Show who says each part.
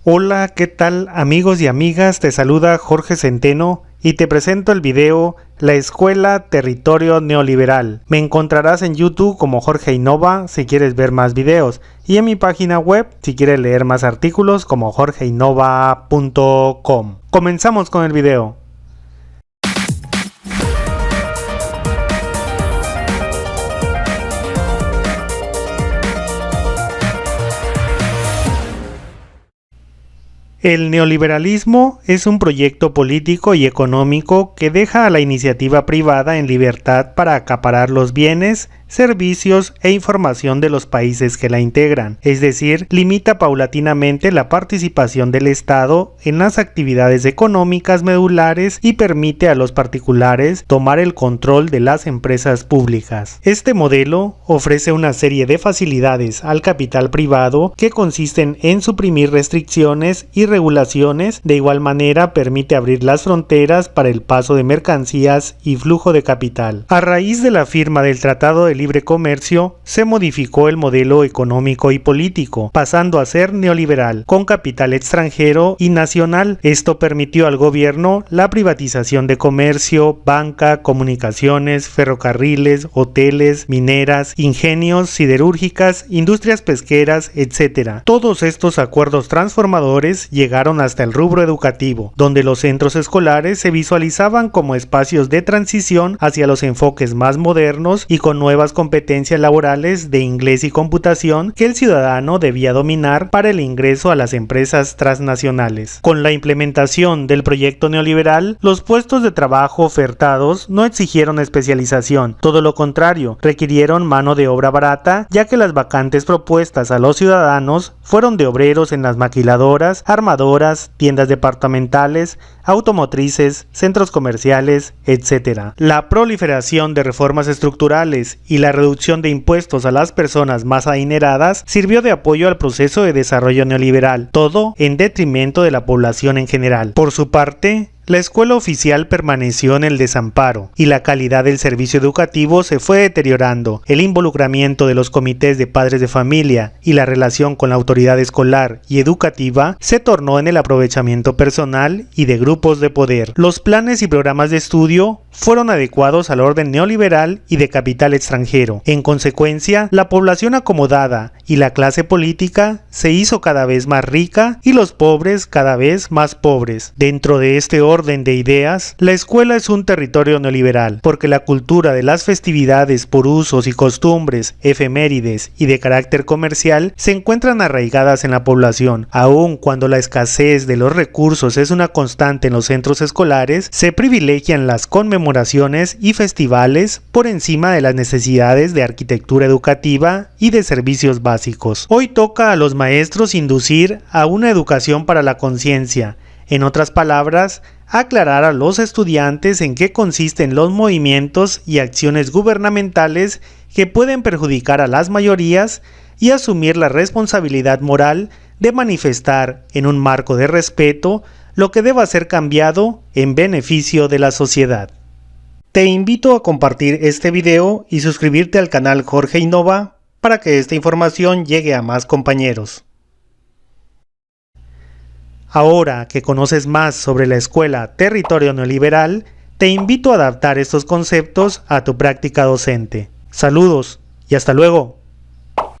Speaker 1: Hola, ¿qué tal amigos y amigas? Te saluda Jorge Centeno y te presento el video La Escuela Territorio Neoliberal. Me encontrarás en YouTube como Jorge Innova si quieres ver más videos y en mi página web si quieres leer más artículos como jorgeinnova.com. Comenzamos con el video. El neoliberalismo es un proyecto político y económico que deja a la iniciativa privada en libertad para acaparar los bienes, servicios e información de los países que la integran, es decir, limita paulatinamente la participación del Estado en las actividades económicas medulares y permite a los particulares tomar el control de las empresas públicas. Este modelo ofrece una serie de facilidades al capital privado que consisten en suprimir restricciones y regulaciones, de igual manera permite abrir las fronteras para el paso de mercancías y flujo de capital. A raíz de la firma del Tratado de Libre Comercio, se modificó el modelo económico y político, pasando a ser neoliberal, con capital extranjero y nacional. Esto permitió al gobierno la privatización de comercio, banca, comunicaciones, ferrocarriles, hoteles, mineras, ingenios, siderúrgicas, industrias pesqueras, etc. Todos estos acuerdos transformadores llegaron hasta el rubro educativo, donde los centros escolares se visualizaban como espacios de transición hacia los enfoques más modernos y con nuevas competencias laborales de inglés y computación que el ciudadano debía dominar para el ingreso a las empresas transnacionales. Con la implementación del proyecto neoliberal, los puestos de trabajo ofertados no exigieron especialización, todo lo contrario, requirieron mano de obra barata, ya que las vacantes propuestas a los ciudadanos fueron de obreros en las maquiladoras, armadoras, tiendas departamentales, automotrices, centros comerciales, etc. La proliferación de reformas estructurales y la reducción de impuestos a las personas más adineradas sirvió de apoyo al proceso de desarrollo neoliberal, todo en detrimento de la población en general. Por su parte, la escuela oficial permaneció en el desamparo y la calidad del servicio educativo se fue deteriorando. El involucramiento de los comités de padres de familia y la relación con la autoridad escolar y educativa se tornó en el aprovechamiento personal y de grupos de poder. Los planes y programas de estudio fueron adecuados al orden neoliberal y de capital extranjero. En consecuencia, la población acomodada y la clase política se hizo cada vez más rica y los pobres cada vez más pobres. Dentro de este orden de ideas, la escuela es un territorio neoliberal, porque la cultura de las festividades por usos y costumbres, efemérides y de carácter comercial se encuentran arraigadas en la población. Aun cuando la escasez de los recursos es una constante en los centros escolares, se privilegian las conmemoraciones y festivales por encima de las necesidades de arquitectura educativa y de servicios básicos. Hoy toca a los maestros inducir a una educación para la conciencia. En otras palabras, aclarar a los estudiantes en qué consisten los movimientos y acciones gubernamentales que pueden perjudicar a las mayorías y asumir la responsabilidad moral de manifestar en un marco de respeto lo que deba ser cambiado en beneficio de la sociedad. Te invito a compartir este video y suscribirte al canal Jorge Innova para que esta información llegue a más compañeros. Ahora que conoces más sobre la escuela Territorio Neoliberal, te invito a adaptar estos conceptos a tu práctica docente. Saludos y hasta luego.